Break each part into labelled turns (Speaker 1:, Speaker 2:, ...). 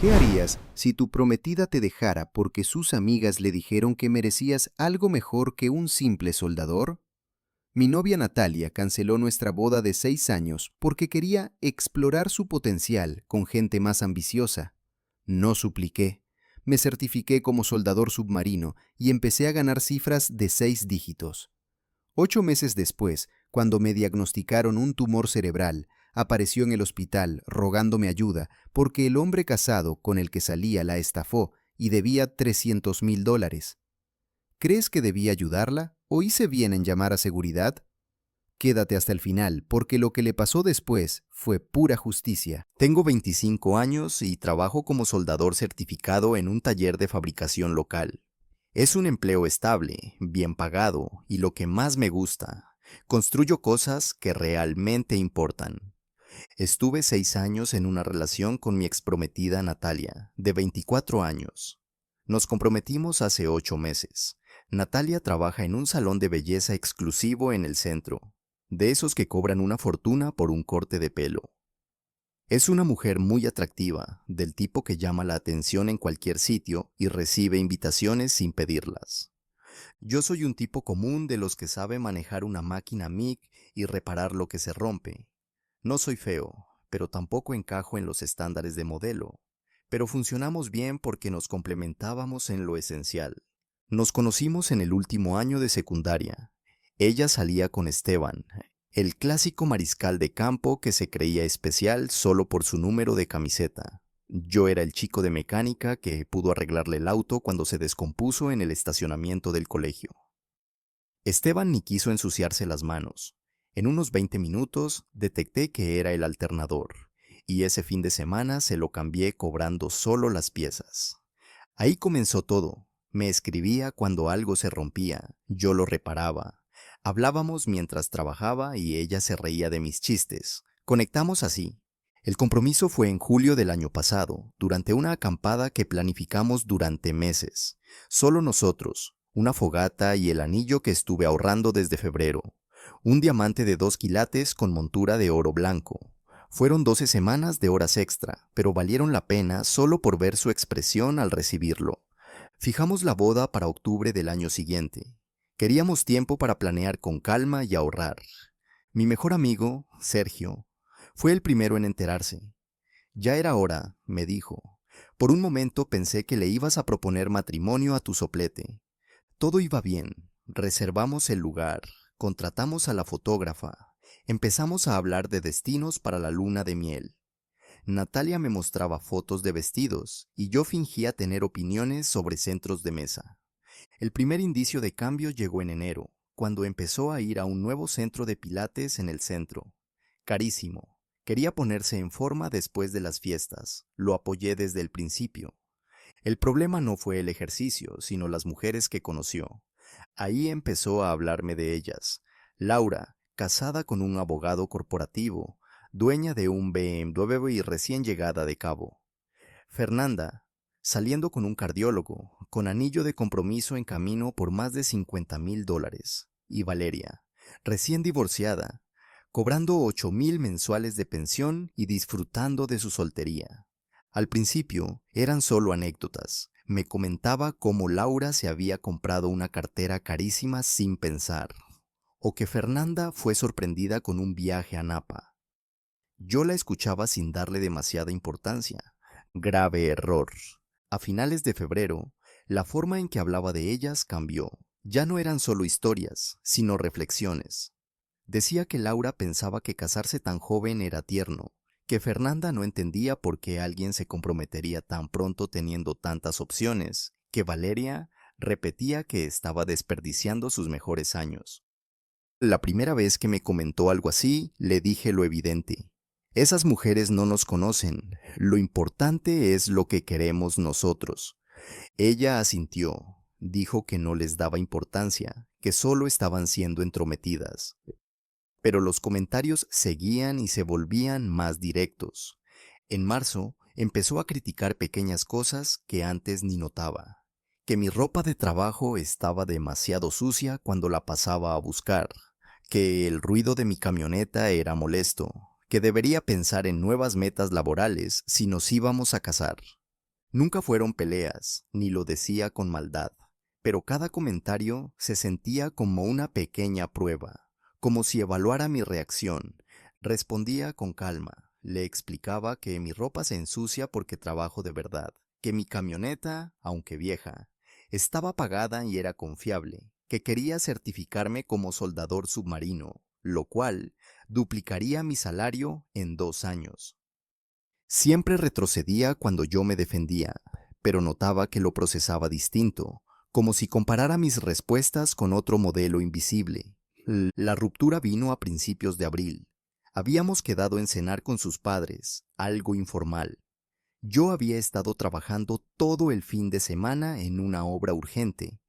Speaker 1: ¿Qué harías si tu prometida te dejara porque sus amigas le dijeron que merecías algo mejor que un simple soldador? Mi novia Natalia canceló nuestra boda de 6 años porque quería explorar su potencial con gente más ambiciosa. No supliqué. Me certifiqué como soldador submarino y empecé a ganar cifras de 6 dígitos. 8 meses después, cuando me diagnosticaron un tumor cerebral, apareció en el hospital rogándome ayuda porque el hombre casado con el que salía la estafó y debía $300,000. ¿Crees que debí ayudarla o hice bien en llamar a seguridad? Quédate hasta el final, porque lo que le pasó después fue pura justicia.
Speaker 2: Tengo 25 años y trabajo como soldador certificado en un taller de fabricación local. Es un empleo estable, bien pagado y lo que más me gusta. Construyo cosas que realmente importan. Estuve 6 años en una relación con mi exprometida Natalia, de 24 años. Nos comprometimos hace 8 meses. Natalia trabaja en un salón de belleza exclusivo en el centro, de esos que cobran una fortuna por un corte de pelo. Es una mujer muy atractiva, del tipo que llama la atención en cualquier sitio y recibe invitaciones sin pedirlas. Yo soy un tipo común de los que sabe manejar una máquina MIG y reparar lo que se rompe. No soy feo, pero tampoco encajo en los estándares de modelo. Pero funcionamos bien porque nos complementábamos en lo esencial. Nos conocimos en el último año de secundaria. Ella salía con Esteban, el clásico mariscal de campo que se creía especial solo por su número de camiseta. Yo era el chico de mecánica que pudo arreglarle el auto cuando se descompuso en el estacionamiento del colegio. Esteban ni quiso ensuciarse las manos. En unos 20 minutos detecté que era el alternador, y ese fin de semana se lo cambié cobrando solo las piezas. Ahí comenzó todo. Me escribía cuando algo se rompía, yo lo reparaba. Hablábamos mientras trabajaba y ella se reía de mis chistes. Conectamos así. El compromiso fue en julio del año pasado, durante una acampada que planificamos durante meses. Solo nosotros, una fogata y el anillo que estuve ahorrando desde febrero. Un diamante de 2 quilates con montura de oro blanco. Fueron 12 semanas de horas extra, pero valieron la pena solo por ver su expresión al recibirlo. Fijamos la boda para octubre del año siguiente. Queríamos tiempo para planear con calma y ahorrar. Mi mejor amigo, Sergio, fue el primero en enterarse. Ya era hora, me dijo. Por un momento pensé que le ibas a proponer matrimonio a tu soplete. Todo iba bien. Reservamos el lugar, contratamos a la fotógrafa, empezamos a hablar de destinos para la luna de miel. Natalia me mostraba fotos de vestidos y yo fingía tener opiniones sobre centros de mesa. El primer indicio de cambio llegó en enero, cuando empezó a ir a un nuevo centro de pilates en el centro. Carísimo. Quería ponerse en forma después de las fiestas. Lo apoyé desde el principio. El problema no fue el ejercicio, sino las mujeres que conoció. Ahí empezó a hablarme de ellas. Laura, casada con un abogado corporativo, dueña de un BMW y recién llegada de Cabo. Fernanda, saliendo con un cardiólogo, con anillo de compromiso en camino por más de $50,000. Y Valeria, recién divorciada, cobrando 8,000 mensuales de pensión y disfrutando de su soltería. Al principio eran solo anécdotas. Me comentaba cómo Laura se había comprado una cartera carísima sin pensar, o que Fernanda fue sorprendida con un viaje a Napa. Yo la escuchaba sin darle demasiada importancia. Grave error. A finales de febrero, la forma en que hablaba de ellas cambió. Ya no eran solo historias, sino reflexiones. Decía que Laura pensaba que casarse tan joven era tierno, que Fernanda no entendía por qué alguien se comprometería tan pronto teniendo tantas opciones, que Valeria repetía que estaba desperdiciando sus mejores años. La primera vez que me comentó algo así, le dije lo evidente. Esas mujeres no nos conocen, lo importante es lo que queremos nosotros. Ella asintió, dijo que no les daba importancia, que solo estaban siendo entrometidas. Pero los comentarios seguían y se volvían más directos. En marzo empezó a criticar pequeñas cosas que antes ni notaba. Que mi ropa de trabajo estaba demasiado sucia cuando la pasaba a buscar. Que el ruido de mi camioneta era molesto. Que debería pensar en nuevas metas laborales si nos íbamos a casar. Nunca fueron peleas, ni lo decía con maldad, pero cada comentario se sentía como una pequeña prueba, como si evaluara mi reacción. Respondía con calma, le explicaba que mi ropa se ensucia porque trabajo de verdad, que mi camioneta, aunque vieja, estaba pagada y era confiable, que quería certificarme como soldador submarino, lo cual duplicaría mi salario en 2 años. Siempre retrocedía cuando yo me defendía, pero notaba que lo procesaba distinto, como si comparara mis respuestas con otro modelo invisible. La ruptura vino a principios de abril. Habíamos quedado en cenar con sus padres, algo informal. Yo había estado trabajando todo el fin de semana en una obra urgente,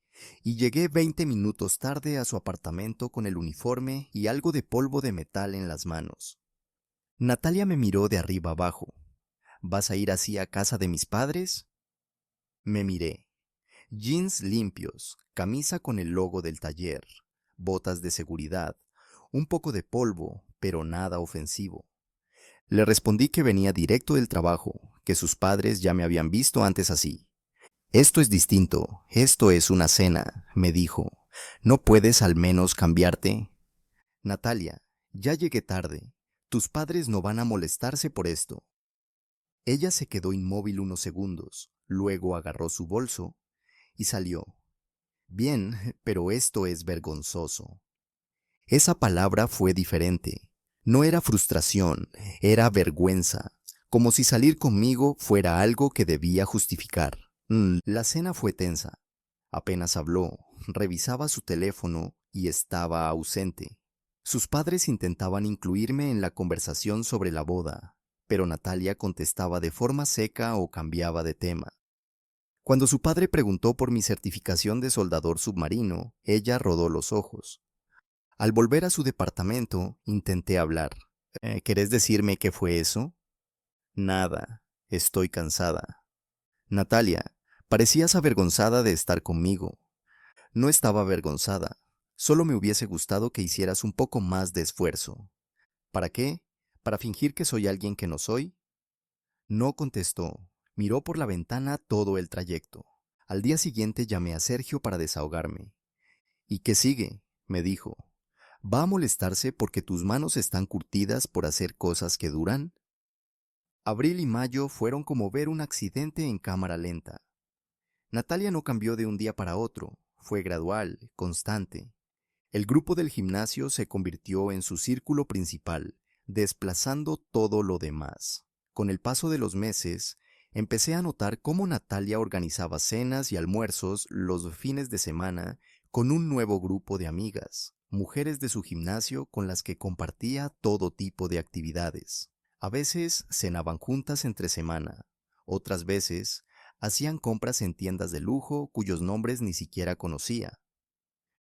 Speaker 2: y llegué 20 minutos tarde a su apartamento con el uniforme y algo de polvo de metal en las manos. Natalia me miró de arriba abajo. ¿Vas a ir así a casa de mis padres? Me miré. Jeans limpios, camisa con el logo del taller, botas de seguridad, un poco de polvo, pero nada ofensivo. Le respondí que venía directo del trabajo, que sus padres ya me habían visto antes así. Esto es distinto, esto es una cena, me dijo. ¿No puedes al menos cambiarte? Natalia, ya llegué tarde. Tus padres no van a molestarse por esto. Ella se quedó inmóvil unos segundos, luego agarró su bolso y salió. Bien, pero esto es vergonzoso. Esa palabra fue diferente. No era frustración, era vergüenza, como si salir conmigo fuera algo que debía justificar. La cena fue tensa. Apenas habló, revisaba su teléfono y estaba ausente. Sus padres intentaban incluirme en la conversación sobre la boda, pero Natalia contestaba de forma seca o cambiaba de tema. Cuando su padre preguntó por mi certificación de soldador submarino, ella rodó los ojos. Al volver a su departamento, intenté hablar. ¿Querés decirme qué fue eso? Nada, estoy cansada. Natalia, parecías avergonzada de estar conmigo. No estaba avergonzada, solo me hubiese gustado que hicieras un poco más de esfuerzo. ¿Para qué? ¿Para fingir que soy alguien que no soy? No contestó. Miró por la ventana todo el trayecto. Al día siguiente llamé a Sergio para desahogarme. ¿Y qué sigue? Me dijo. ¿Va a molestarse porque tus manos están curtidas por hacer cosas que duran? Abril y mayo fueron como ver un accidente en cámara lenta. Natalia no cambió de un día para otro, fue gradual, constante. El grupo del gimnasio se convirtió en su círculo principal, desplazando todo lo demás. Con el paso de los meses, empecé a notar cómo Natalia organizaba cenas y almuerzos los fines de semana con un nuevo grupo de amigas, mujeres de su gimnasio con las que compartía todo tipo de actividades. A veces cenaban juntas entre semana, otras veces hacían compras en tiendas de lujo cuyos nombres ni siquiera conocía.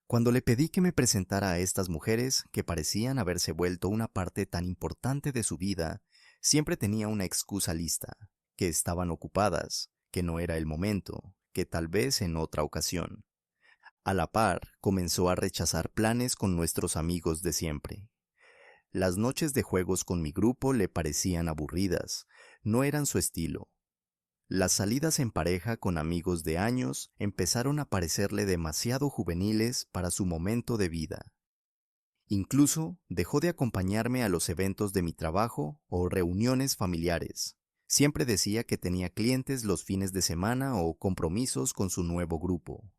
Speaker 2: Cuando le pedí que me presentara a estas mujeres que parecían haberse vuelto una parte tan importante de su vida, siempre tenía una excusa lista, que estaban ocupadas, que no era el momento, que tal vez en otra ocasión. A la par, comenzó a rechazar planes con nuestros amigos de siempre. Las noches de juegos con mi grupo le parecían aburridas, no eran su estilo. Las salidas en pareja con amigos de años empezaron a parecerle demasiado juveniles para su momento de vida. Incluso dejó de acompañarme a los eventos de mi trabajo o reuniones familiares. Siempre decía que tenía clientes los fines de semana o compromisos con su nuevo grupo.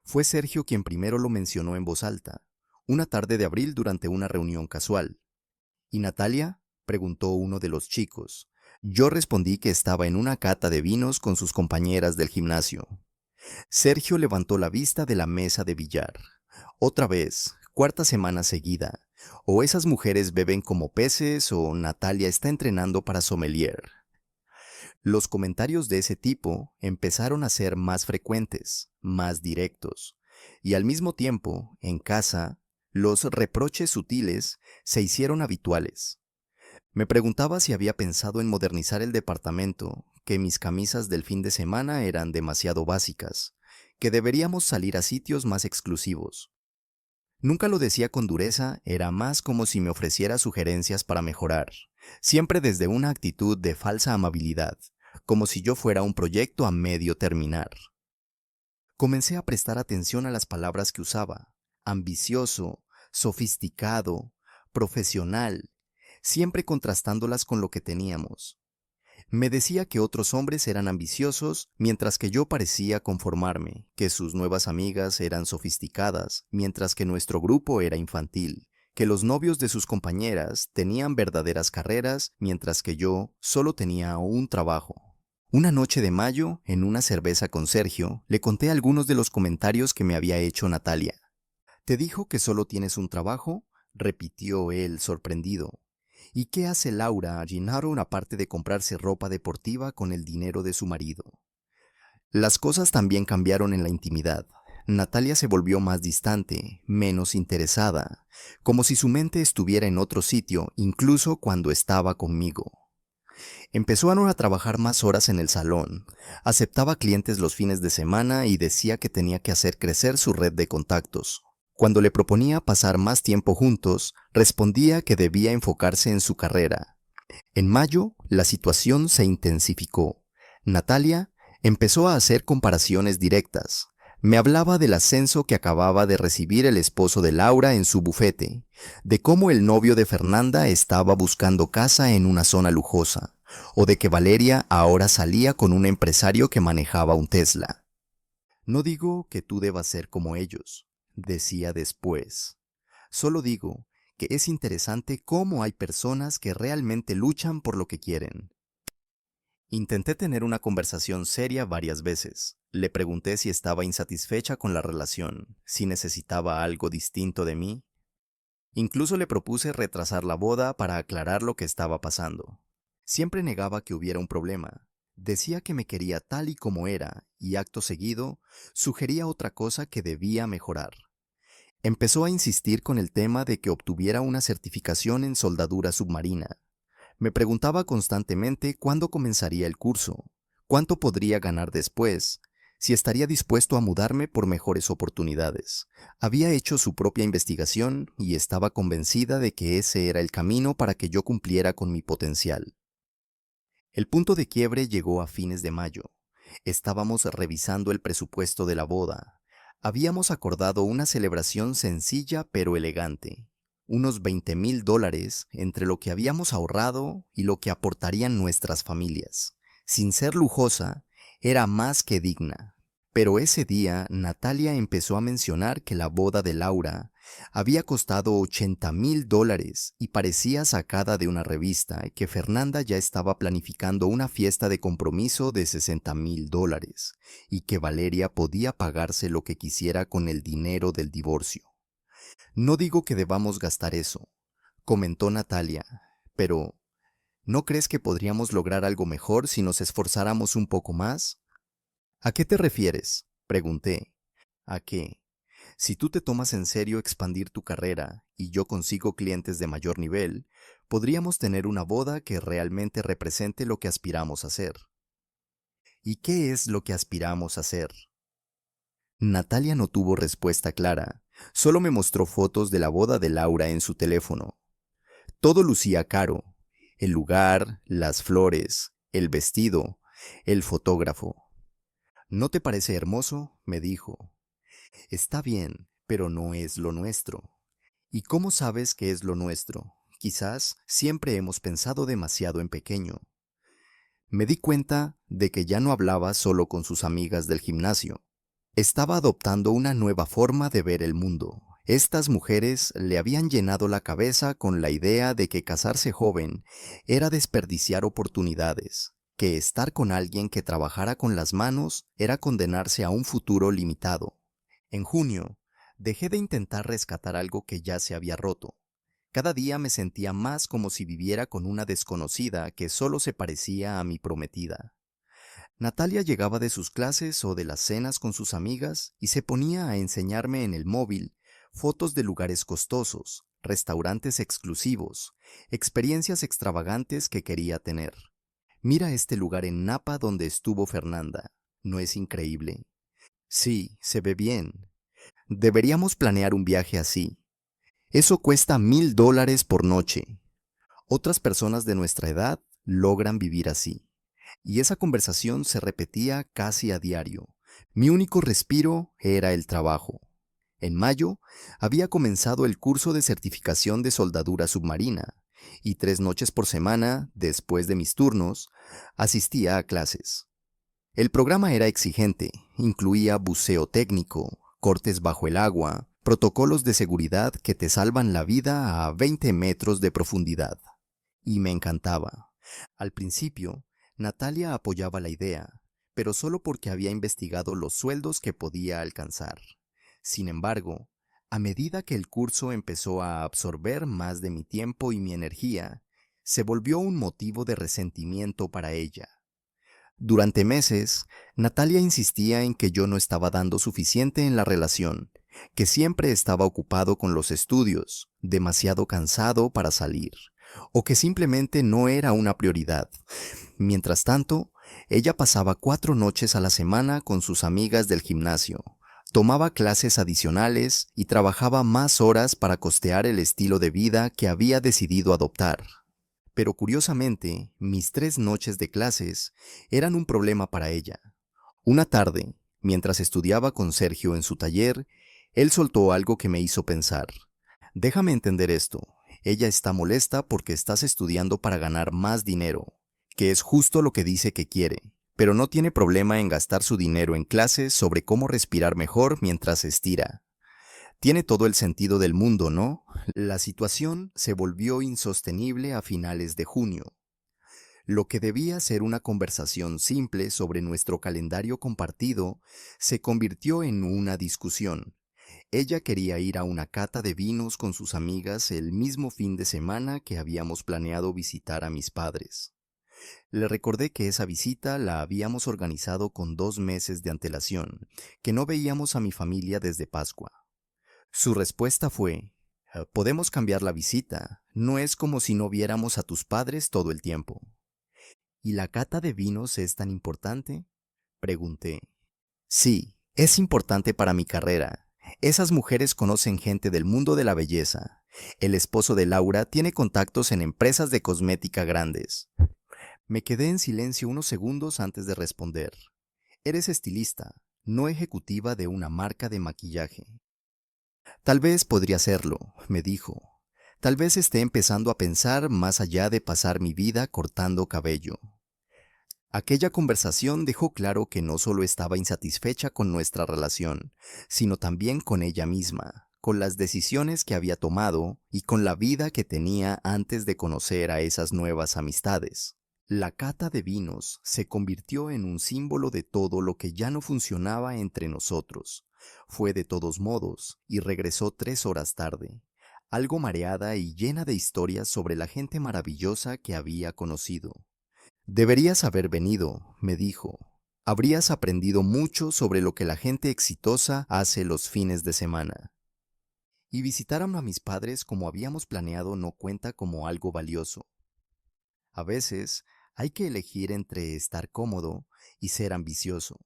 Speaker 2: Fue Sergio quien primero lo mencionó en voz alta, una tarde de abril durante una reunión casual. ¿Y Natalia?, preguntó uno de los chicos. Yo respondí que estaba en una cata de vinos con sus compañeras del gimnasio. Sergio levantó la vista de la mesa de billar. Otra vez, cuarta semana seguida. O esas mujeres beben como peces o Natalia está entrenando para sommelier. Los comentarios de ese tipo empezaron a ser más frecuentes, más directos. Y al mismo tiempo, en casa, los reproches sutiles se hicieron habituales. Me preguntaba si había pensado en modernizar el departamento, que mis camisas del fin de semana eran demasiado básicas, que deberíamos salir a sitios más exclusivos. Nunca lo decía con dureza, era más como si me ofreciera sugerencias para mejorar, siempre desde una actitud de falsa amabilidad, como si yo fuera un proyecto a medio terminar. Comencé a prestar atención a las palabras que usaba: ambicioso, sofisticado, profesional, siempre contrastándolas con lo que teníamos. Me decía que otros hombres eran ambiciosos, mientras que yo parecía conformarme, que sus nuevas amigas eran sofisticadas, mientras que nuestro grupo era infantil, que los novios de sus compañeras tenían verdaderas carreras, mientras que yo solo tenía un trabajo. Una noche de mayo, en una cerveza con Sergio, le conté algunos de los comentarios que me había hecho Natalia. ¿Te dijo que solo tienes un trabajo?, repitió él sorprendido. ¿Y qué hace Laura a Gennaro aparte de comprarse ropa deportiva con el dinero de su marido? Las cosas también cambiaron en la intimidad. Natalia se volvió más distante, menos interesada, como si su mente estuviera en otro sitio, incluso cuando estaba conmigo. Empezó a no trabajar más horas en el salón, aceptaba clientes los fines de semana y decía que tenía que hacer crecer su red de contactos. Cuando le proponía pasar más tiempo juntos, respondía que debía enfocarse en su carrera. En mayo, la situación se intensificó. Natalia empezó a hacer comparaciones directas. Me hablaba del ascenso que acababa de recibir el esposo de Laura en su bufete, de cómo el novio de Fernanda estaba buscando casa en una zona lujosa, o de que Valeria ahora salía con un empresario que manejaba un Tesla. No digo que tú debas ser como ellos, decía después. Solo digo que es interesante cómo hay personas que realmente luchan por lo que quieren. Intenté tener una conversación seria varias veces. Le pregunté si estaba insatisfecha con la relación, si necesitaba algo distinto de mí. Incluso le propuse retrasar la boda para aclarar lo que estaba pasando. Siempre negaba que hubiera un problema. Decía que me quería tal y como era, y acto seguido, sugería otra cosa que debía mejorar. Empezó a insistir con el tema de que obtuviera una certificación en soldadura submarina. Me preguntaba constantemente cuándo comenzaría el curso, cuánto podría ganar después, si estaría dispuesto a mudarme por mejores oportunidades. Había hecho su propia investigación y estaba convencida de que ese era el camino para que yo cumpliera con mi potencial. El punto de quiebre llegó a fines de mayo. Estábamos revisando el presupuesto de la boda. Habíamos acordado una celebración sencilla pero elegante. Unos $20,000 entre lo que habíamos ahorrado y lo que aportarían nuestras familias. Sin ser lujosa, era más que digna. Pero ese día Natalia empezó a mencionar que la boda de Laura había costado $80,000 y parecía sacada de una revista, y que Fernanda ya estaba planificando una fiesta de compromiso de $60,000 y que Valeria podía pagarse lo que quisiera con el dinero del divorcio. No digo que debamos gastar eso, comentó Natalia, pero ¿no crees que podríamos lograr algo mejor si nos esforzáramos un poco más? ¿A qué te refieres?, pregunté. ¿A qué? Si tú te tomas en serio expandir tu carrera y yo consigo clientes de mayor nivel, podríamos tener una boda que realmente represente lo que aspiramos a hacer. ¿Y qué es lo que aspiramos a hacer? Natalia no tuvo respuesta clara, solo me mostró fotos de la boda de Laura en su teléfono. Todo lucía caro: el lugar, las flores, el vestido, el fotógrafo. ¿No te parece hermoso?, me dijo. Está bien, pero no es lo nuestro. ¿Y cómo sabes que es lo nuestro? Quizás siempre hemos pensado demasiado en pequeño. Me di cuenta de que ya no hablaba solo con sus amigas del gimnasio. Estaba adoptando una nueva forma de ver el mundo. Estas mujeres le habían llenado la cabeza con la idea de que casarse joven era desperdiciar oportunidades, que estar con alguien que trabajara con las manos era condenarse a un futuro limitado. En junio, dejé de intentar rescatar algo que ya se había roto. Cada día me sentía más como si viviera con una desconocida que solo se parecía a mi prometida. Natalia llegaba de sus clases o de las cenas con sus amigas y se ponía a enseñarme en el móvil fotos de lugares costosos, restaurantes exclusivos, experiencias extravagantes que quería tener. Mira este lugar en Napa donde estuvo Fernanda. ¿No es increíble? Sí, se ve bien. Deberíamos planear un viaje así. Eso cuesta $1,000 por noche. Otras personas de nuestra edad logran vivir así. Y esa conversación se repetía casi a diario. Mi único respiro era el trabajo. En mayo había comenzado el curso de certificación de soldadura submarina y 3 noches por semana, después de mis turnos, asistía a clases. El programa era exigente, incluía buceo técnico, cortes bajo el agua, protocolos de seguridad que te salvan la vida a 20 metros de profundidad. Y me encantaba. Al principio, Natalia apoyaba la idea, pero solo porque había investigado los sueldos que podía alcanzar. Sin embargo, a medida que el curso empezó a absorber más de mi tiempo y mi energía, se volvió un motivo de resentimiento para ella. Durante meses, Natalia insistía en que yo no estaba dando suficiente en la relación, que siempre estaba ocupado con los estudios, demasiado cansado para salir, o que simplemente no era una prioridad. Mientras tanto, ella pasaba 4 noches a la semana con sus amigas del gimnasio, tomaba clases adicionales y trabajaba más horas para costear el estilo de vida que había decidido adoptar. Pero curiosamente, mis 3 noches de clases eran un problema para ella. Una tarde, mientras estudiaba con Sergio en su taller, él soltó algo que me hizo pensar. Déjame entender esto. Ella está molesta porque estás estudiando para ganar más dinero, que es justo lo que dice que quiere, pero no tiene problema en gastar su dinero en clases sobre cómo respirar mejor mientras estira. Tiene todo el sentido del mundo, ¿no? La situación se volvió insostenible a finales de junio. Lo que debía ser una conversación simple sobre nuestro calendario compartido se convirtió en una discusión. Ella quería ir a una cata de vinos con sus amigas el mismo fin de semana que habíamos planeado visitar a mis padres. Le recordé que esa visita la habíamos organizado con 2 meses de antelación, que no veíamos a mi familia desde Pascua. Su respuesta fue: podemos cambiar la visita, no es como si no viéramos a tus padres todo el tiempo. ¿Y la cata de vinos es tan importante?, pregunté. Sí, es importante para mi carrera. Esas mujeres conocen gente del mundo de la belleza. El esposo de Laura tiene contactos en empresas de cosmética grandes. Me quedé en silencio unos segundos antes de responder. Eres estilista, no ejecutiva de una marca de maquillaje. Tal vez podría serlo, me dijo. Tal vez esté empezando a pensar más allá de pasar mi vida cortando cabello. Aquella conversación dejó claro que no solo estaba insatisfecha con nuestra relación, sino también con ella misma, con las decisiones que había tomado y con la vida que tenía antes de conocer a esas nuevas amistades. La cata de vinos se convirtió en un símbolo de todo lo que ya no funcionaba entre nosotros. Fue de todos modos y regresó 3 horas tarde, algo mareada y llena de historias sobre la gente maravillosa que había conocido. Deberías haber venido, me dijo. Habrías aprendido mucho sobre lo que la gente exitosa hace los fines de semana. Y visitar a mis padres como habíamos planeado no cuenta como algo valioso. A veces hay que elegir entre estar cómodo y ser ambicioso.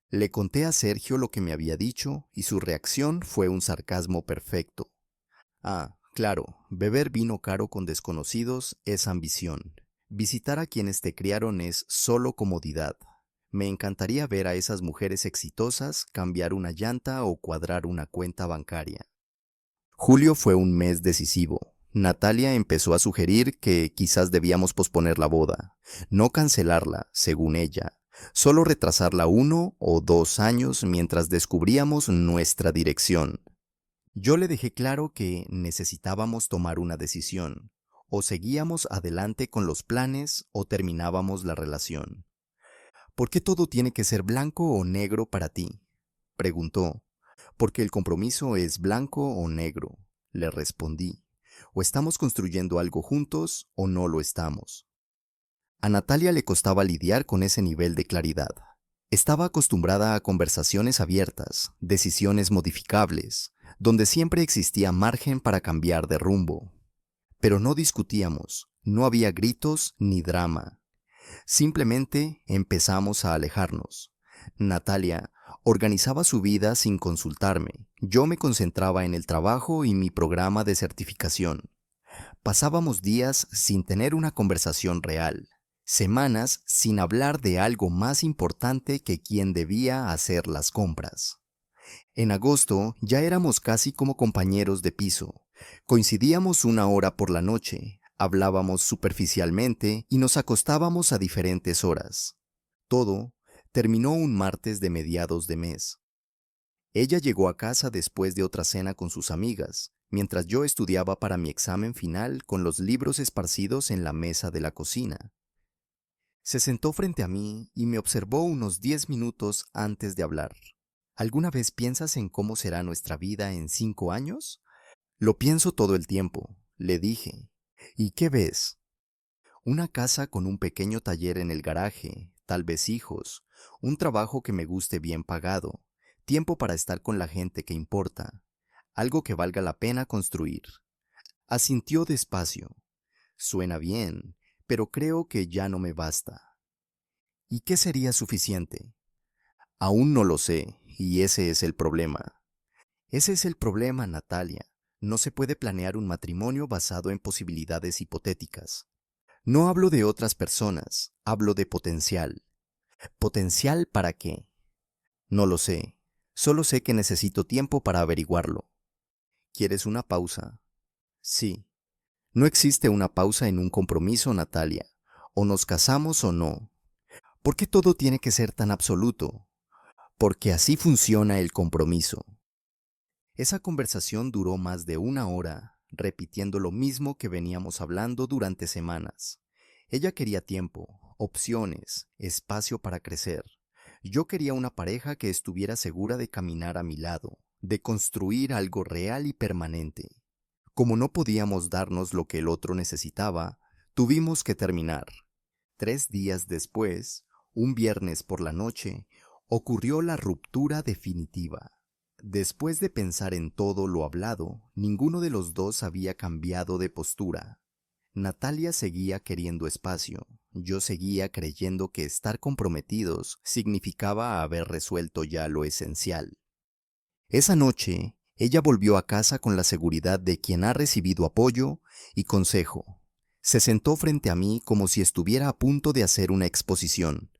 Speaker 2: Le conté a Sergio lo que me había dicho y su reacción fue un sarcasmo perfecto. Ah, claro, beber vino caro con desconocidos es ambición. Visitar a quienes te criaron es solo comodidad. Me encantaría ver a esas mujeres exitosas cambiar una llanta o cuadrar una cuenta bancaria. Julio fue un mes decisivo. Natalia empezó a sugerir que quizás debíamos posponer la boda, no cancelarla, según ella, solo retrasarla 1 o 2 años mientras descubríamos nuestra dirección. Yo le dejé claro que necesitábamos tomar una decisión. O seguíamos adelante con los planes o terminábamos la relación. ¿Por qué todo tiene que ser blanco o negro para ti?, preguntó. Porque el compromiso es blanco o negro, le respondí. O estamos construyendo algo juntos o no lo estamos. A Natalia le costaba lidiar con ese nivel de claridad. Estaba acostumbrada a conversaciones abiertas, decisiones modificables, donde siempre existía margen para cambiar de rumbo. Pero no discutíamos, no había gritos ni drama. Simplemente empezamos a alejarnos. Natalia organizaba su vida sin consultarme. Yo me concentraba en el trabajo y mi programa de certificación. Pasábamos días sin tener una conversación real, Semanas sin hablar de algo más importante que quién debía hacer las compras. En agosto ya éramos casi como compañeros de piso. Coincidíamos una hora por la noche, hablábamos superficialmente y nos acostábamos a diferentes horas. Todo terminó un martes de mediados de mes. Ella llegó a casa después de otra cena con sus amigas, mientras yo estudiaba para mi examen final con los libros esparcidos en la mesa de la cocina. Se sentó frente a mí y me observó unos 10 minutos antes de hablar. ¿Alguna vez piensas en cómo será nuestra vida en 5 años? Lo pienso todo el tiempo, le dije. ¿Y qué ves? Una casa con un pequeño taller en el garaje, tal vez hijos, un trabajo que me guste bien pagado, tiempo para estar con la gente que importa, algo que valga la pena construir. Asintió despacio. Suena bien, pero creo que ya no me basta. ¿Y qué sería suficiente? Aún no lo sé, y ese es el problema. Ese es el problema, Natalia. No se puede planear un matrimonio basado en posibilidades hipotéticas. No hablo de otras personas, hablo de potencial. ¿Potencial para qué? No lo sé. Solo sé que necesito tiempo para averiguarlo. ¿Quieres una pausa? Sí. No existe una pausa en un compromiso, Natalia. O nos casamos o no. ¿Por qué todo tiene que ser tan absoluto? Porque así funciona el compromiso. Esa conversación duró más de una hora, repitiendo lo mismo que veníamos hablando durante semanas. Ella quería tiempo, opciones, espacio para crecer. Yo quería una pareja que estuviera segura de caminar a mi lado, de construir algo real y permanente. Como no podíamos darnos lo que el otro necesitaba, tuvimos que terminar. 3 días después, un viernes por la noche, ocurrió la ruptura definitiva. Después de pensar en todo lo hablado, ninguno de los dos había cambiado de postura. Natalia seguía queriendo espacio, yo seguía creyendo que estar comprometidos significaba haber resuelto ya lo esencial. Esa noche, ella volvió a casa con la seguridad de quien ha recibido apoyo y consejo. Se sentó frente a mí como si estuviera a punto de hacer una exposición.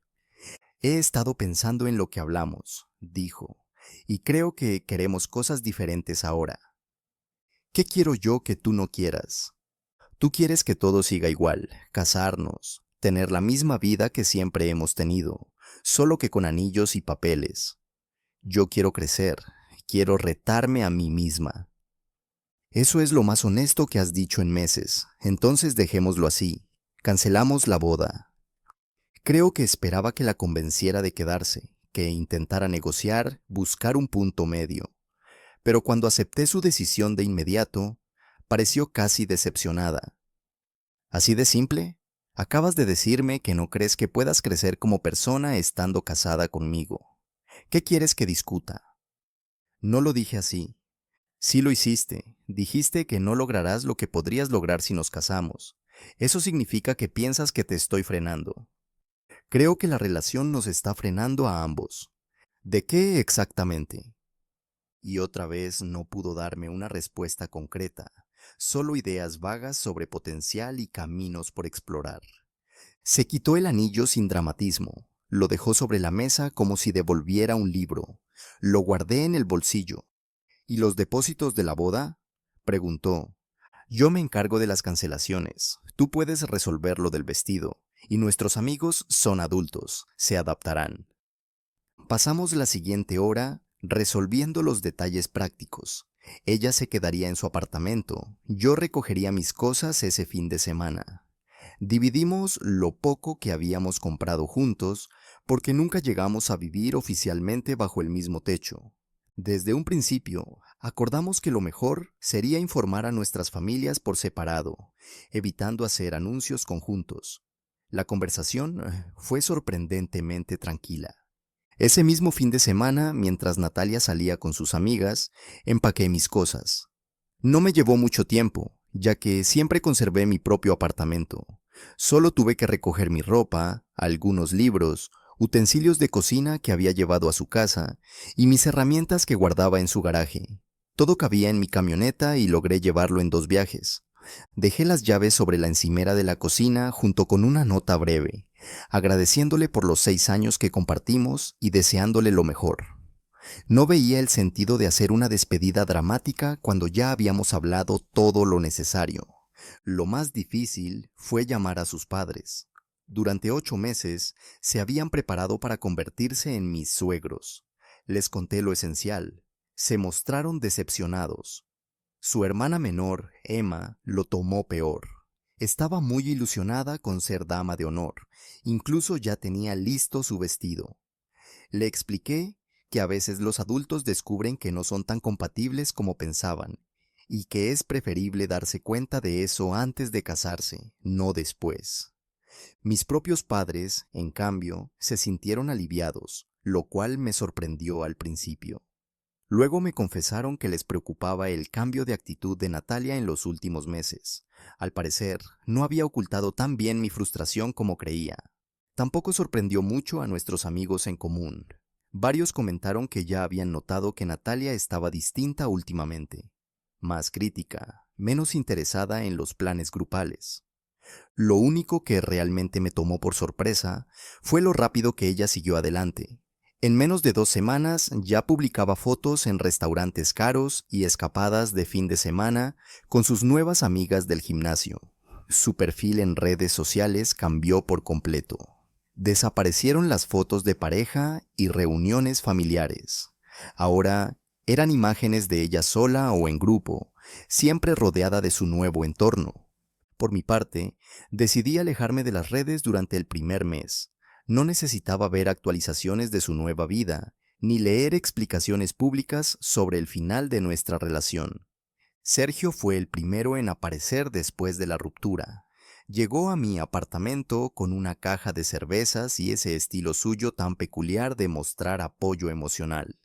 Speaker 2: He estado pensando en lo que hablamos, dijo, y creo que queremos cosas diferentes ahora. ¿Qué quiero yo que tú no quieras? Tú quieres que todo siga igual, casarnos, tener la misma vida que siempre hemos tenido, solo que con anillos y papeles. Yo quiero crecer, quiero retarme a mí misma. Eso es lo más honesto que has dicho en meses, entonces dejémoslo así. Cancelamos la boda. Creo que esperaba que la convenciera de quedarse, que intentara negociar, buscar un punto medio. Pero cuando acepté su decisión de inmediato, pareció casi decepcionada. ¿Así de simple? Acabas de decirme que no crees que puedas crecer como persona estando casada conmigo. ¿Qué quieres que discuta? No lo dije así. Sí lo hiciste. Dijiste que no lograrás lo que podrías lograr si nos casamos. Eso significa que piensas que te estoy frenando. Creo que la relación nos está frenando a ambos. ¿De qué exactamente? Y otra vez no pudo darme una respuesta concreta, solo ideas vagas sobre potencial y caminos por explorar. Se quitó el anillo sin dramatismo, lo dejó sobre la mesa como si devolviera un libro, lo guardé en el bolsillo. ¿Y los depósitos de la boda? Preguntó. Yo me encargo de las cancelaciones, tú puedes resolver lo del vestido, y nuestros amigos son adultos, se adaptarán. Pasamos la siguiente hora resolviendo los detalles prácticos. Ella se quedaría en su apartamento, yo recogería mis cosas ese fin de semana. Dividimos lo poco que habíamos comprado juntos porque nunca llegamos a vivir oficialmente bajo el mismo techo. Desde un principio, acordamos que lo mejor sería informar a nuestras familias por separado, evitando hacer anuncios conjuntos. La conversación fue sorprendentemente tranquila. Ese mismo fin de semana, mientras Natalia salía con sus amigas, empaqué mis cosas. No me llevó mucho tiempo, ya que siempre conservé mi propio apartamento. Solo tuve que recoger mi ropa, algunos libros, utensilios de cocina que había llevado a su casa y mis herramientas que guardaba en su garaje. Todo cabía en mi camioneta y logré llevarlo en 2 viajes. Dejé las llaves sobre la encimera de la cocina junto con una nota breve, agradeciéndole por los 6 años que compartimos y deseándole lo mejor. No veía el sentido de hacer una despedida dramática cuando ya habíamos hablado todo lo necesario. Lo más difícil fue llamar a sus padres. Durante 8 meses se habían preparado para convertirse en mis suegros. Les conté lo esencial. Se mostraron decepcionados. Su hermana menor, Emma, lo tomó peor. Estaba muy ilusionada con ser dama de honor. Incluso ya tenía listo su vestido. Le expliqué que a veces los adultos descubren que no son tan compatibles como pensaban, y que es preferible darse cuenta de eso antes de casarse, no después. Mis propios padres, en cambio, se sintieron aliviados, lo cual me sorprendió al principio. Luego me confesaron que les preocupaba el cambio de actitud de Natalia en los últimos meses. Al parecer, no había ocultado tan bien mi frustración como creía. Tampoco sorprendió mucho a nuestros amigos en común. Varios comentaron que ya habían notado que Natalia estaba distinta últimamente, más crítica, menos interesada en los planes grupales. Lo único que realmente me tomó por sorpresa fue lo rápido que ella siguió adelante. En menos de 2 semanas ya publicaba fotos en restaurantes caros y escapadas de fin de semana con sus nuevas amigas del gimnasio. Su perfil en redes sociales cambió por completo. Desaparecieron las fotos de pareja y reuniones familiares. Ahora eran imágenes de ella sola o en grupo, siempre rodeada de su nuevo entorno. Por mi parte, decidí alejarme de las redes durante el primer mes. No necesitaba ver actualizaciones de su nueva vida, ni leer explicaciones públicas sobre el final de nuestra relación. Sergio fue el primero en aparecer después de la ruptura. Llegó a mi apartamento con una caja de cervezas y ese estilo suyo tan peculiar de mostrar apoyo emocional.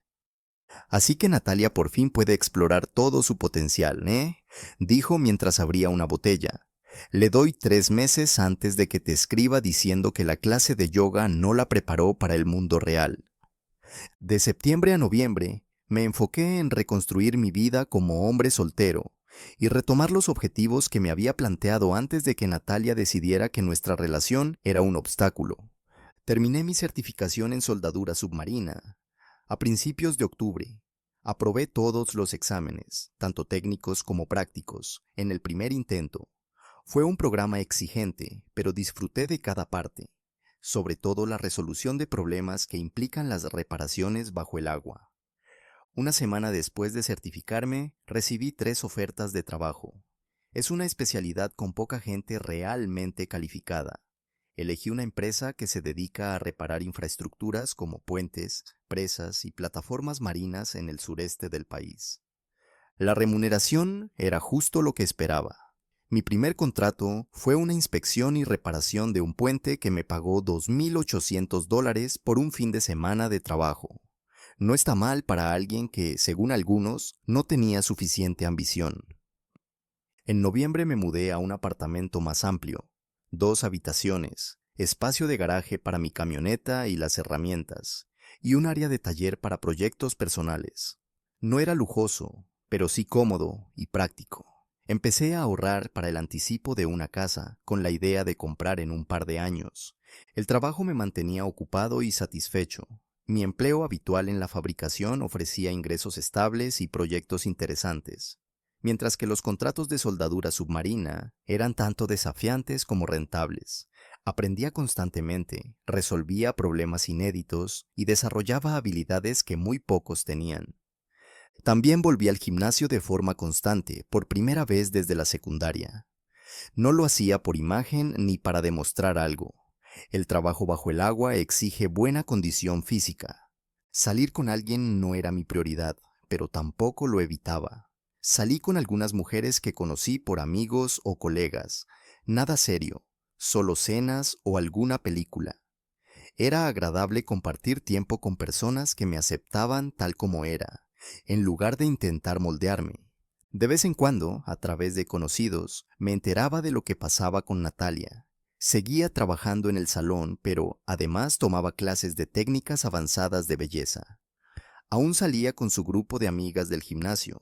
Speaker 2: Así que Natalia por fin puede explorar todo su potencial, ¿eh? Dijo mientras abría una botella. Le doy 3 meses antes de que te escriba diciendo que la clase de yoga no la preparó para el mundo real. De septiembre a noviembre, me enfoqué en reconstruir mi vida como hombre soltero y retomar los objetivos que me había planteado antes de que Natalia decidiera que nuestra relación era un obstáculo. Terminé mi certificación en soldadura submarina a principios de octubre. Aprobé todos los exámenes, tanto técnicos como prácticos, en el primer intento. Fue un programa exigente, pero disfruté de cada parte, sobre todo la resolución de problemas que implican las reparaciones bajo el agua. Una semana después de certificarme, recibí 3 ofertas de trabajo. Es una especialidad con poca gente realmente calificada. Elegí una empresa que se dedica a reparar infraestructuras como puentes, presas y plataformas marinas en el sureste del país. La remuneración era justo lo que esperaba. Mi primer contrato fue una inspección y reparación de un puente que me pagó $2,800 por un fin de semana de trabajo. No está mal para alguien que, según algunos, no tenía suficiente ambición. En noviembre me mudé a un apartamento más amplio, 2 habitaciones, espacio de garaje para mi camioneta y las herramientas, y un área de taller para proyectos personales. No era lujoso, pero sí cómodo y práctico. Empecé a ahorrar para el anticipo de una casa, con la idea de comprar en un par de años. El trabajo me mantenía ocupado y satisfecho. Mi empleo habitual en la fabricación ofrecía ingresos estables y proyectos interesantes, mientras que los contratos de soldadura submarina eran tanto desafiantes como rentables. Aprendía constantemente, resolvía problemas inéditos y desarrollaba habilidades que muy pocos tenían. También volví al gimnasio de forma constante, por primera vez desde la secundaria. No lo hacía por imagen ni para demostrar algo. El trabajo bajo el agua exige buena condición física. Salir con alguien no era mi prioridad, pero tampoco lo evitaba. Salí con algunas mujeres que conocí por amigos o colegas. Nada serio, solo cenas o alguna película. Era agradable compartir tiempo con personas que me aceptaban tal como era, en lugar de intentar moldearme. De vez en cuando, a través de conocidos, me enteraba de lo que pasaba con Natalia. Seguía trabajando en el salón, pero además tomaba clases de técnicas avanzadas de belleza. Aún salía con su grupo de amigas del gimnasio.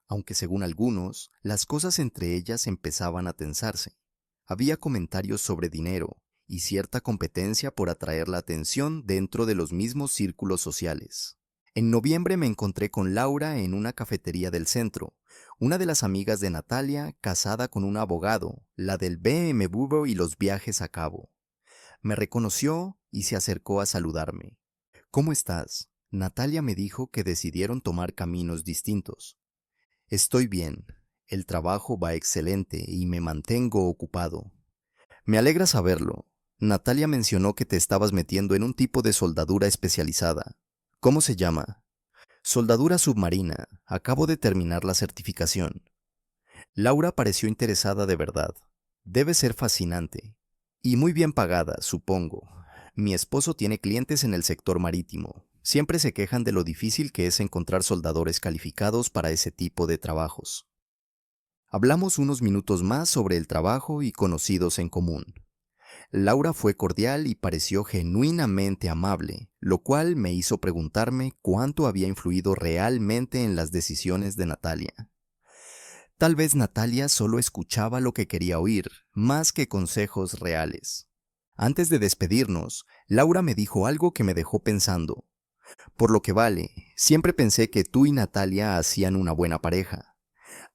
Speaker 2: aunque según algunos, las cosas entre ellas empezaban a tensarse. Había comentarios sobre dinero y cierta competencia por atraer la atención dentro de los mismos círculos sociales. En noviembre me encontré con Laura en una cafetería del centro, una de las amigas de Natalia, casada con un abogado, la del BMW y los viajes a cabo. Me reconoció y se acercó a saludarme. ¿Cómo estás? Natalia me dijo que decidieron tomar caminos distintos. Estoy bien, el trabajo va excelente y me mantengo ocupado. Me alegra saberlo. Natalia mencionó que te estabas metiendo en un tipo de soldadura especializada. ¿Cómo se llama? Soldadura submarina. Acabo de terminar la certificación. Laura pareció interesada de verdad. Debe ser fascinante. Y muy bien pagada, supongo. Mi esposo tiene clientes en el sector marítimo. Siempre se quejan de lo difícil que es encontrar soldadores calificados para ese tipo de trabajos. Hablamos unos minutos más sobre el trabajo y conocidos en común. Laura fue cordial y pareció genuinamente amable, lo cual me hizo preguntarme cuánto había influido realmente en las decisiones de Natalia. Tal vez Natalia solo escuchaba lo que quería oír, más que consejos reales. Antes de despedirnos, Laura me dijo algo que me dejó pensando. Por lo que vale, siempre pensé que tú y Natalia hacían una buena pareja.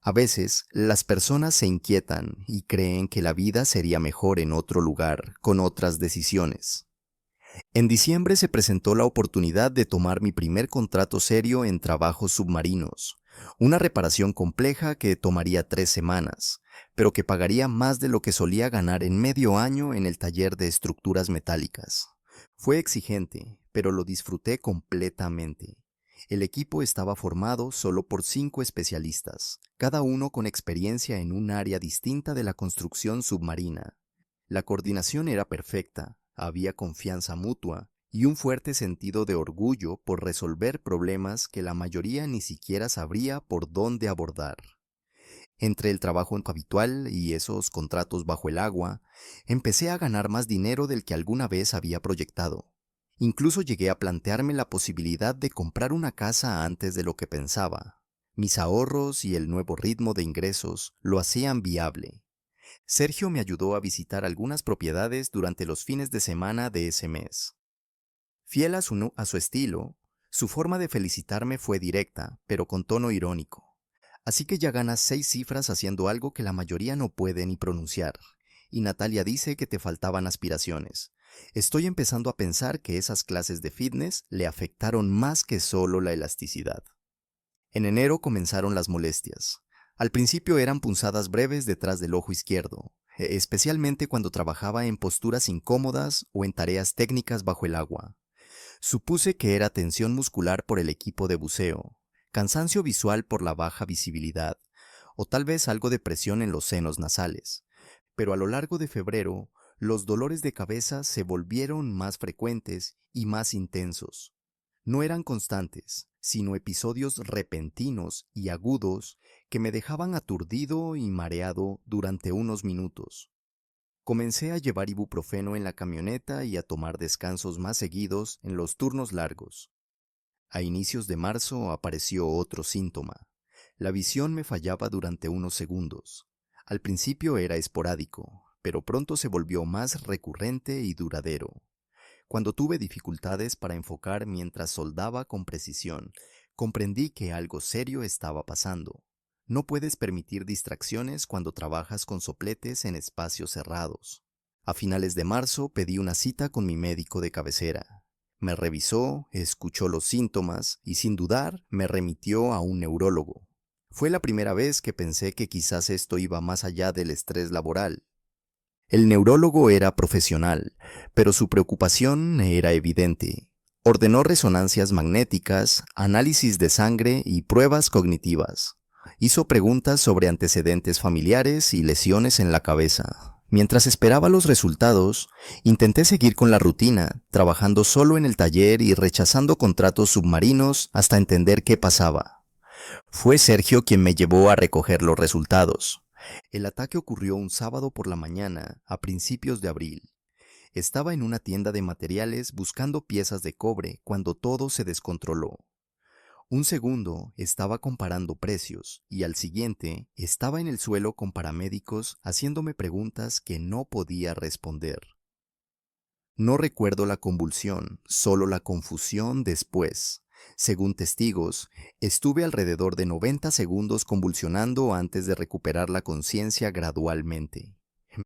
Speaker 2: A veces, las personas se inquietan y creen que la vida sería mejor en otro lugar, con otras decisiones. En diciembre se presentó la oportunidad de tomar mi primer contrato serio en trabajos submarinos, una reparación compleja que tomaría 3 semanas, pero que pagaría más de lo que solía ganar en medio año en el taller de estructuras metálicas. Fue exigente, pero lo disfruté completamente. El equipo estaba formado solo por 5 especialistas, cada uno con experiencia en un área distinta de la construcción submarina. La coordinación era perfecta, había confianza mutua y un fuerte sentido de orgullo por resolver problemas que la mayoría ni siquiera sabría por dónde abordar. Entre el trabajo habitual y esos contratos bajo el agua, empecé a ganar más dinero del que alguna vez había proyectado. Incluso llegué a plantearme la posibilidad de comprar una casa antes de lo que pensaba. Mis ahorros y el nuevo ritmo de ingresos lo hacían viable. Sergio me ayudó a visitar algunas propiedades durante los fines de semana de ese mes. Fiel a su estilo, su forma de felicitarme fue directa, pero con tono irónico. Así que ya ganas 6 cifras haciendo algo que la mayoría no puede ni pronunciar. Y Natalia dice que te faltaban aspiraciones. Estoy empezando a pensar que esas clases de fitness le afectaron más que solo la elasticidad. En enero comenzaron las molestias. Al principio eran punzadas breves detrás del ojo izquierdo, especialmente cuando trabajaba en posturas incómodas o en tareas técnicas bajo el agua. Supuse que era tensión muscular por el equipo de buceo, cansancio visual por la baja visibilidad, o tal vez algo de presión en los senos nasales. Pero a lo largo de febrero, los dolores de cabeza se volvieron más frecuentes y más intensos. No eran constantes, sino episodios repentinos y agudos que me dejaban aturdido y mareado durante unos minutos. Comencé a llevar ibuprofeno en la camioneta y a tomar descansos más seguidos en los turnos largos. A inicios de marzo apareció otro síntoma. La visión me fallaba durante unos segundos. Al principio era esporádico, pero pronto se volvió más recurrente y duradero. Cuando tuve dificultades para enfocar mientras soldaba con precisión, comprendí que algo serio estaba pasando. No puedes permitir distracciones cuando trabajas con sopletes en espacios cerrados. A finales de marzo pedí una cita con mi médico de cabecera. Me revisó, escuchó los síntomas y sin dudar me remitió a un neurólogo. Fue la primera vez que pensé que quizás esto iba más allá del estrés laboral. El neurólogo era profesional, pero su preocupación era evidente. Ordenó resonancias magnéticas, análisis de sangre y pruebas cognitivas. Hizo preguntas sobre antecedentes familiares y lesiones en la cabeza. Mientras esperaba los resultados, intenté seguir con la rutina, trabajando solo en el taller y rechazando contratos submarinos hasta entender qué pasaba. Fue Sergio quien me llevó a recoger los resultados. El ataque ocurrió un sábado por la mañana, a principios de abril. Estaba en una tienda de materiales buscando piezas de cobre cuando todo se descontroló. Un segundo estaba comparando precios y al siguiente estaba en el suelo con paramédicos haciéndome preguntas que no podía responder. No recuerdo la convulsión, solo la confusión después. Según testigos, estuve alrededor de 90 segundos convulsionando antes de recuperar la conciencia gradualmente.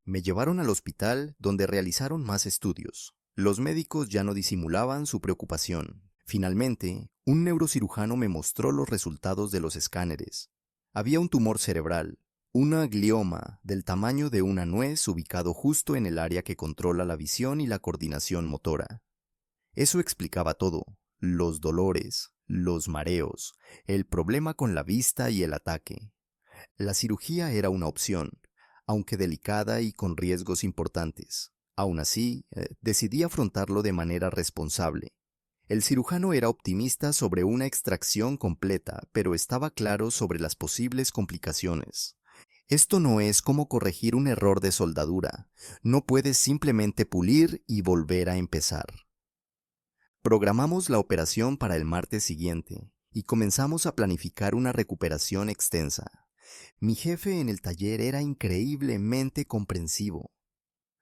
Speaker 2: Me llevaron al hospital donde realizaron más estudios. Los médicos ya no disimulaban su preocupación. Finalmente, un neurocirujano me mostró los resultados de los escáneres. Había un tumor cerebral, una glioma del tamaño de una nuez ubicado justo en el área que controla la visión y la coordinación motora. Eso explicaba todo: los dolores, los mareos, el problema con la vista y el ataque. La cirugía era una opción, aunque delicada y con riesgos importantes. Aún así, decidí afrontarlo de manera responsable. El cirujano era optimista sobre una extracción completa, pero estaba claro sobre las posibles complicaciones. Esto no es como corregir un error de soldadura. No puedes simplemente pulir y volver a empezar. Programamos la operación para el martes siguiente y comenzamos a planificar una recuperación extensa. Mi jefe en el taller era increíblemente comprensivo.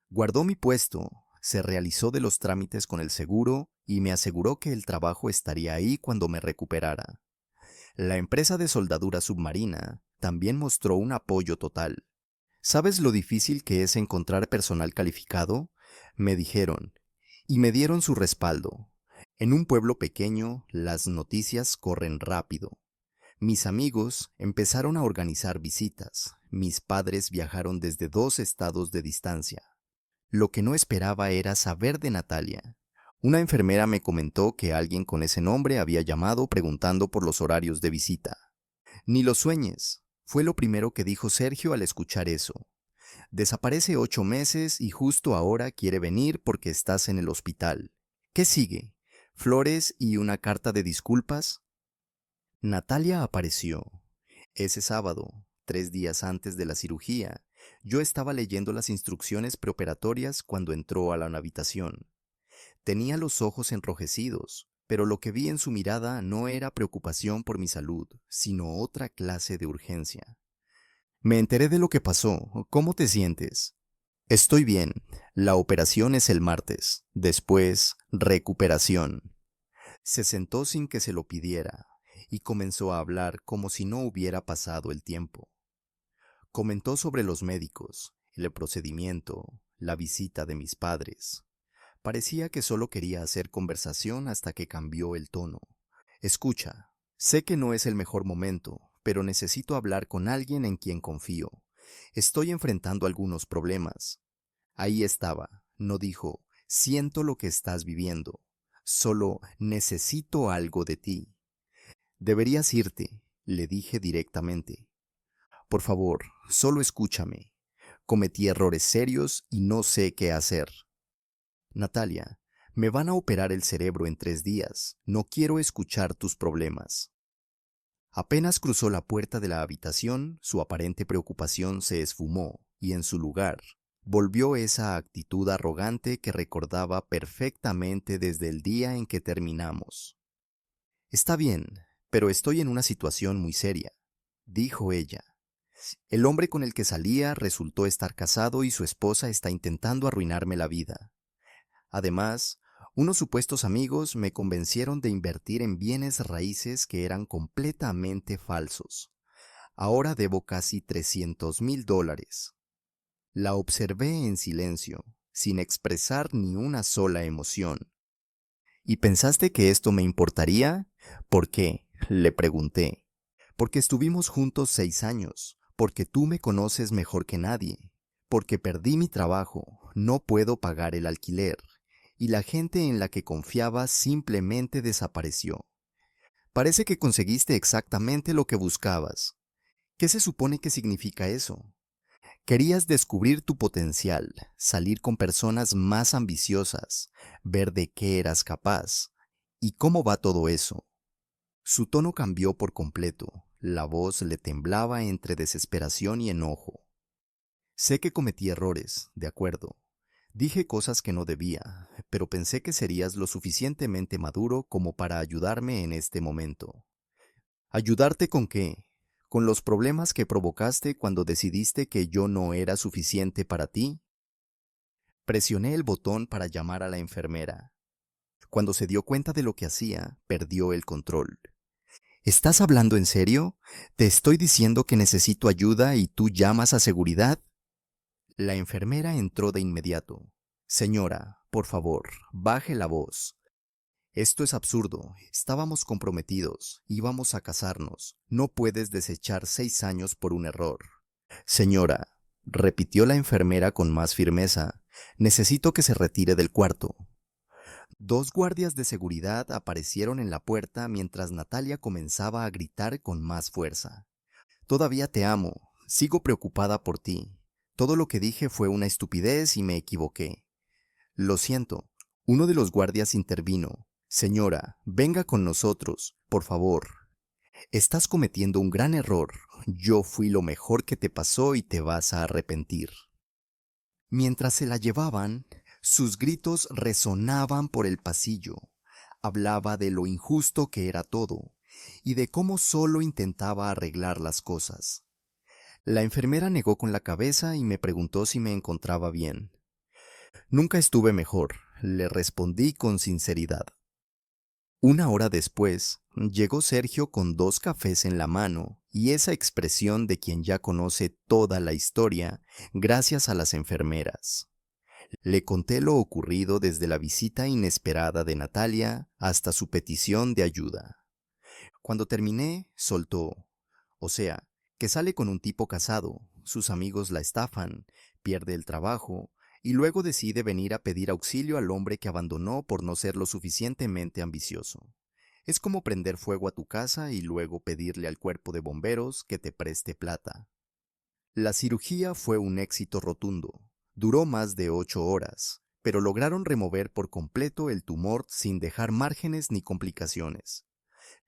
Speaker 2: Guardó mi puesto, se realizó de los trámites con el seguro y me aseguró que el trabajo estaría ahí cuando me recuperara. La empresa de soldadura submarina también mostró un apoyo total. ¿Sabes lo difícil que es encontrar personal calificado?, me dijeron, y me dieron su respaldo. En un pueblo pequeño, las noticias corren rápido. Mis amigos empezaron a organizar visitas. Mis padres viajaron desde 2 estados de distancia. Lo que no esperaba era saber de Natalia. Una enfermera me comentó que alguien con ese nombre había llamado preguntando por los horarios de visita. Ni lo sueñes, fue lo primero que dijo Sergio al escuchar eso. Desaparece 8 meses y justo ahora quiere venir porque estás en el hospital. ¿Qué sigue? ¿Flores y una carta de disculpas? Natalia apareció. Ese sábado, 3 días antes de la cirugía, yo estaba leyendo las instrucciones preoperatorias cuando entró a la habitación. Tenía los ojos enrojecidos, pero lo que vi en su mirada no era preocupación por mi salud, sino otra clase de urgencia. Me enteré de lo que pasó. ¿Cómo te sientes? Estoy bien. La operación es el martes. Después, recuperación. Se sentó sin que se lo pidiera y comenzó a hablar como si no hubiera pasado el tiempo. Comentó sobre los médicos, el procedimiento, la visita de mis padres. Parecía que solo quería hacer conversación hasta que cambió el tono. Escucha, sé que no es el mejor momento, pero necesito hablar con alguien en quien confío. Estoy enfrentando algunos problemas. Ahí estaba, no dijo, siento lo que estás viviendo. Solo necesito algo de ti. Deberías irte, le dije directamente. Por favor, solo escúchame. Cometí errores serios y no sé qué hacer. Natalia, me van a operar el cerebro en 3 días. No quiero escuchar tus problemas. Apenas cruzó la puerta de la habitación, su aparente preocupación se esfumó y en su lugar volvió esa actitud arrogante que recordaba perfectamente desde el día en que terminamos. Está bien, pero estoy en una situación muy seria, dijo ella. El hombre con el que salía resultó estar casado y su esposa está intentando arruinarme la vida. Además, unos supuestos amigos me convencieron de invertir en bienes raíces que eran completamente falsos. Ahora debo casi $300,000. La observé en silencio, sin expresar ni una sola emoción. ¿Y pensaste que esto me importaría? ¿Por qué?, le pregunté. Porque estuvimos juntos 6 años, porque tú me conoces mejor que nadie, porque perdí mi trabajo, no puedo pagar el alquiler, y la gente en la que confiaba simplemente desapareció. Parece que conseguiste exactamente lo que buscabas. ¿Qué se supone que significa eso? Querías descubrir tu potencial, salir con personas más ambiciosas, ver de qué eras capaz. ¿Y cómo va todo eso? Su tono cambió por completo. La voz le temblaba entre desesperación y enojo. Sé que cometí errores, de acuerdo. Dije cosas que no debía, pero pensé que serías lo suficientemente maduro como para ayudarme en este momento. ¿Ayudarte con qué? ¿Con los problemas que provocaste cuando decidiste que yo no era suficiente para ti? Presioné el botón para llamar a la enfermera. Cuando se dio cuenta de lo que hacía, perdió el control. ¿Estás hablando en serio? ¿Te estoy diciendo que necesito ayuda y tú llamas a seguridad? La enfermera entró de inmediato. Señora, por favor, baje la voz. Esto es absurdo. Estábamos comprometidos. Íbamos a casarnos. No puedes desechar 6 años por un error. Señora, repitió la enfermera con más firmeza, necesito que se retire del cuarto. Dos guardias de seguridad aparecieron en la puerta mientras Natalia comenzaba a gritar con más fuerza. Todavía te amo. Sigo preocupada por ti. Todo lo que dije fue una estupidez y me equivoqué. Lo siento. Uno de los guardias intervino. Señora, venga con nosotros, por favor. Estás cometiendo un gran error. Yo fui lo mejor que te pasó y te vas a arrepentir. Mientras se la llevaban, sus gritos resonaban por el pasillo. Hablaba de lo injusto que era todo y de cómo solo intentaba arreglar las cosas. La enfermera negó con la cabeza y me preguntó si me encontraba bien. Nunca estuve mejor, le respondí con sinceridad. Una hora después, llegó Sergio con 2 cafés en la mano y esa expresión de quien ya conoce toda la historia gracias a las enfermeras. Le conté lo ocurrido desde la visita inesperada de Natalia hasta su petición de ayuda. Cuando terminé, soltó. O sea, que sale con un tipo casado, sus amigos la estafan, pierde el trabajo y luego decide venir a pedir auxilio al hombre que abandonó por no ser lo suficientemente ambicioso. Es como prender fuego a tu casa y luego pedirle al cuerpo de bomberos que te preste plata. La cirugía fue un éxito rotundo. Duró más de 8 horas, pero lograron remover por completo el tumor sin dejar márgenes ni complicaciones.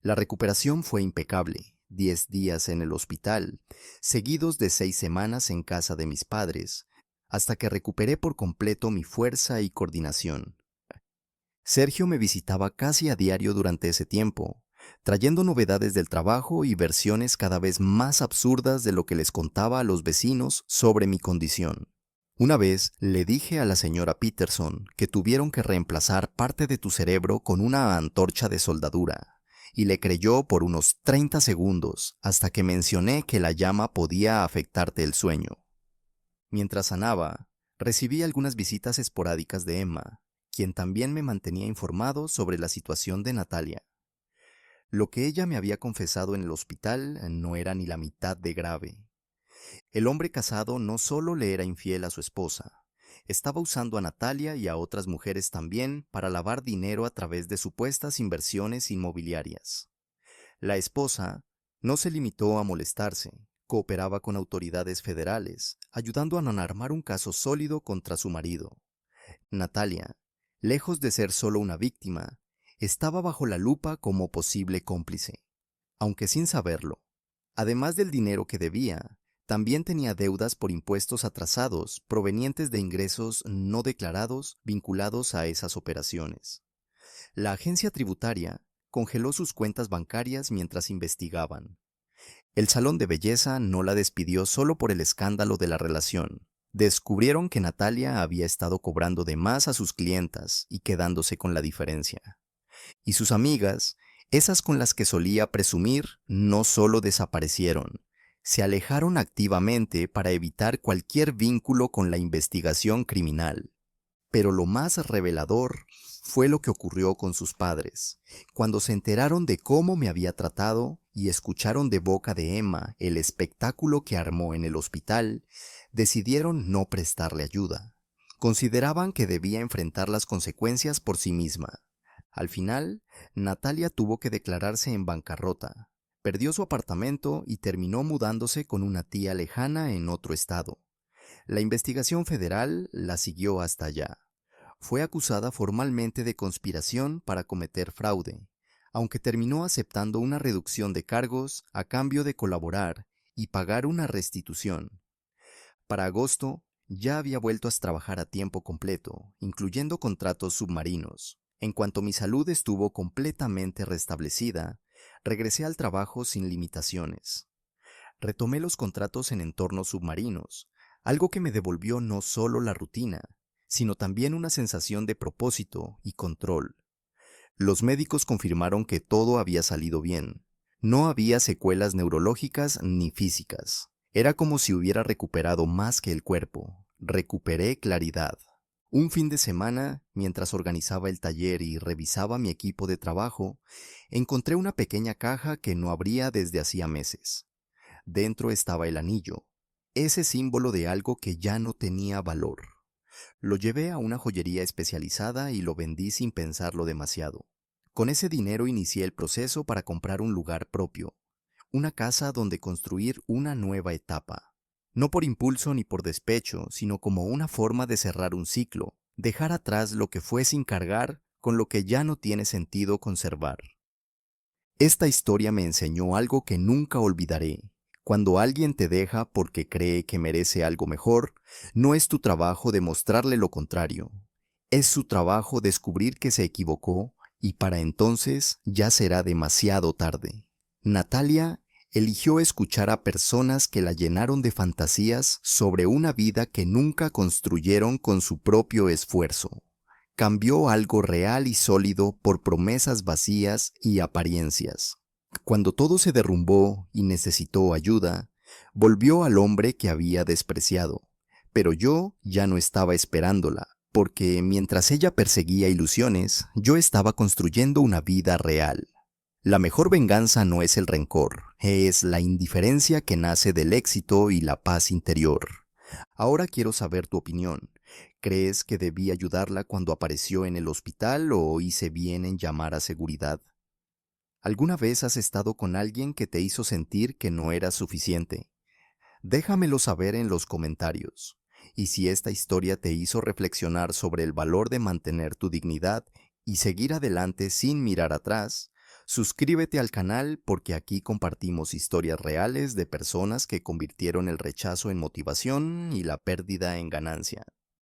Speaker 2: La recuperación fue impecable. 10 días en el hospital, seguidos de 6 semanas en casa de mis padres, hasta que recuperé por completo mi fuerza y coordinación. Sergio me visitaba casi a diario durante ese tiempo, trayendo novedades del trabajo y versiones cada vez más absurdas de lo que les contaba a los vecinos sobre mi condición. Una vez le dije a la señora Peterson que tuvieron que reemplazar parte de tu cerebro con una antorcha de soldadura, y le creyó por unos 30 segundos hasta que mencioné que la llama podía afectarte el sueño. Mientras sanaba, recibí algunas visitas esporádicas de Emma, quien también me mantenía informado sobre la situación de Natalia. Lo que ella me había confesado en el hospital no era ni la mitad de grave. El hombre casado no solo le era infiel a su esposa, estaba usando a Natalia y a otras mujeres también para lavar dinero a través de supuestas inversiones inmobiliarias. La esposa no se limitó a molestarse, cooperaba con autoridades federales, ayudando a armar un caso sólido contra su marido. Natalia, lejos de ser solo una víctima, estaba bajo la lupa como posible cómplice, aunque sin saberlo. Además del dinero que debía, también tenía deudas por impuestos atrasados provenientes de ingresos no declarados vinculados a esas operaciones. La agencia tributaria congeló sus cuentas bancarias mientras investigaban. El salón de belleza no la despidió solo por el escándalo de la relación. Descubrieron que Natalia había estado cobrando de más a sus clientas y quedándose con la diferencia. Y sus amigas, esas con las que solía presumir, no solo desaparecieron, se alejaron activamente para evitar cualquier vínculo con la investigación criminal. Pero lo más revelador fue lo que ocurrió con sus padres, cuando se enteraron de cómo me había tratado y escucharon de boca de Emma el espectáculo que armó en el hospital, decidieron no prestarle ayuda. Consideraban que debía enfrentar las consecuencias por sí misma. Al final, Natalia tuvo que declararse en bancarrota. Perdió su apartamento y terminó mudándose con una tía lejana en otro estado. La investigación federal la siguió hasta allá. Fue acusada formalmente de conspiración para cometer fraude, aunque terminó aceptando una reducción de cargos a cambio de colaborar y pagar una restitución. Para agosto, ya había vuelto a trabajar a tiempo completo, incluyendo contratos submarinos. En cuanto mi salud estuvo completamente restablecida, Regresé al trabajo sin limitaciones. Retomé los contratos en entornos submarinos, algo que me devolvió no solo la rutina, sino también una sensación de propósito y control. Los médicos confirmaron que todo había salido bien. No había secuelas neurológicas ni físicas. Era como si hubiera recuperado más que el cuerpo. Recuperé claridad. Un fin de semana, mientras organizaba el taller y revisaba mi equipo de trabajo, encontré una pequeña caja que no abría desde hacía meses. Dentro estaba el anillo, ese símbolo de algo que ya no tenía valor. Lo llevé a una joyería especializada y lo vendí sin pensarlo demasiado. Con ese dinero inicié el proceso para comprar un lugar propio, una casa donde construir una nueva etapa. No por impulso ni por despecho, sino como una forma de cerrar un ciclo, dejar atrás lo que fue sin cargar con lo que ya no tiene sentido conservar. Esta historia me enseñó algo que nunca olvidaré. Cuando alguien te deja porque cree que merece algo mejor, no es tu trabajo demostrarle lo contrario. Es su trabajo descubrir que se equivocó y para entonces ya será demasiado tarde. Natalia eligió escuchar a personas que la llenaron de fantasías sobre una vida que nunca construyeron con su propio esfuerzo. Cambió algo real y sólido por promesas vacías y apariencias. Cuando todo se derrumbó y necesitó ayuda, volvió al hombre que había despreciado. Pero yo ya no estaba esperándola, porque mientras ella perseguía ilusiones, yo estaba construyendo una vida real. La mejor venganza no es el rencor, es la indiferencia que nace del éxito y la paz interior. Ahora quiero saber tu opinión. ¿Crees que debí ayudarla cuando apareció en el hospital o hice bien en llamar a seguridad? ¿Alguna vez has estado con alguien que te hizo sentir que no eras suficiente? Déjamelo saber en los comentarios. Y si esta historia te hizo reflexionar sobre el valor de mantener tu dignidad y seguir adelante sin mirar atrás, suscríbete al canal porque aquí compartimos historias reales de personas que convirtieron el rechazo en motivación y la pérdida en ganancia.